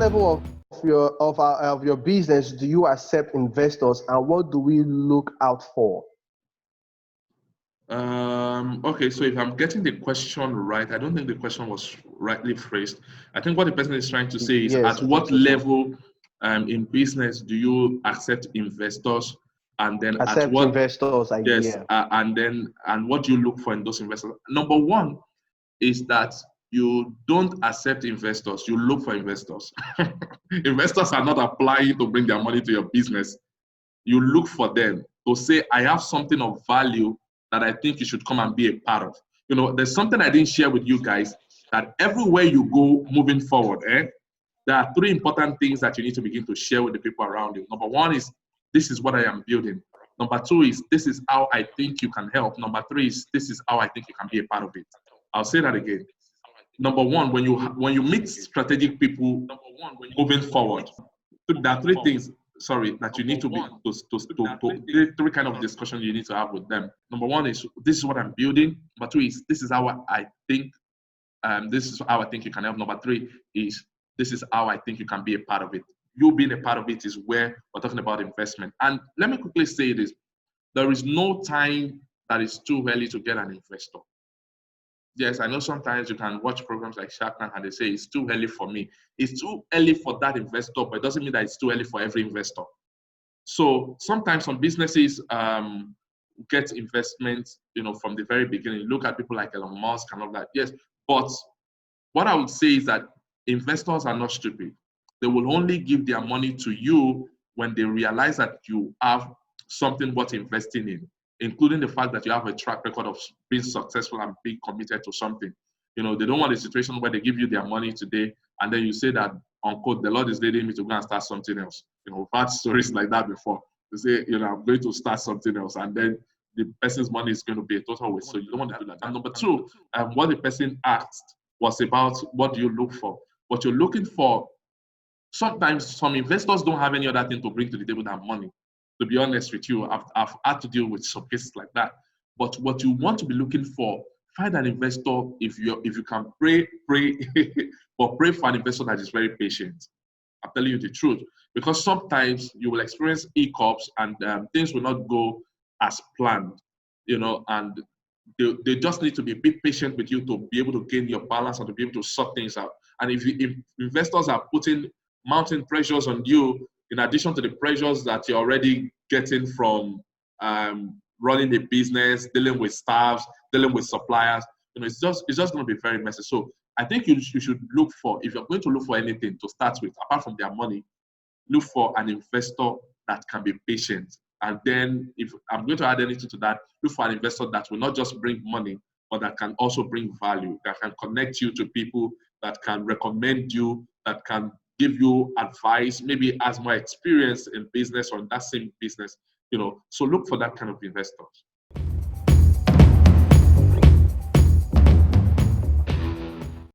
level of your business do you accept investors, and what do we look out for? Okay, so if I'm getting the question right, I don't think the question was rightly phrased. I think what the person is trying to say is, Yes, at what level in business do you accept investors, and then accept at what investors yes, idea. and what do you look for in those investors? Number one is that you don't accept investors, you look for investors. Investors are not applying to bring their money to your business. You look for them to say, I have something of value that I think you should come and be a part of. You know, there's something I didn't share with you guys, that everywhere you go moving forward, there are three important things that you need to begin to share with the people around you. Number one is, this is what I am building. Number two is, this is how I think you can help. Number three is, this is how I think you can be a part of it. I'll say that again. Number one, when you meet strategic people moving forward, there are three things, that you need to be three kind of discussion you need to have with them. Number one is, this is what I'm building. Number two is, this is how I think you can help. Number three is, this is how I think you can be a part of it. You being a part of it is where we're talking about investment. And let me quickly say this: there is no time that is too early to get an investor. Yes, I know sometimes you can watch programs like Shark Tank and they say it's too early for me. It's too early for that investor, but it doesn't mean that it's too early for every investor. So sometimes some businesses get investments, from the very beginning. Look at people like Elon Musk and all that. Yes, but what I would say is that investors are not stupid. They will only give their money to you when they realize that you have something worth investing in, including the fact that you have a track record of being successful and being committed to something. They don't want a situation where they give you their money today and then you say that, unquote, the Lord is leading me to go and start something else. We've had stories like that before. They say, I'm going to start something else, and then the person's money is going to be a total waste. So you don't want to do that. And number two, what the person asked was about, what do you look for? What you're looking for, sometimes some investors don't have any other thing to bring to the table than money. To be honest with you, I've had to deal with some cases like that. But what you want to be looking for, find an investor. If you can pray, but pray for an investor that is very patient. I'm telling you the truth, because sometimes you will experience hiccups and things will not go as planned, and they just need to be a bit patient with you to be able to gain your balance and to be able to sort things out. And if investors are putting mounting pressures on you, in addition to the pressures that you're already getting from running a business, dealing with staffs, dealing with suppliers, it's just going to be very messy. So I think you should look for, if you're going to look for anything to start with, apart from their money, look for an investor that can be patient. And then if I'm going to add anything to that, look for an investor that will not just bring money, but that can also bring value, that can connect you to people, that can recommend you, that can give you advice, maybe has more experience in business or in that same business, So look for that kind of investors.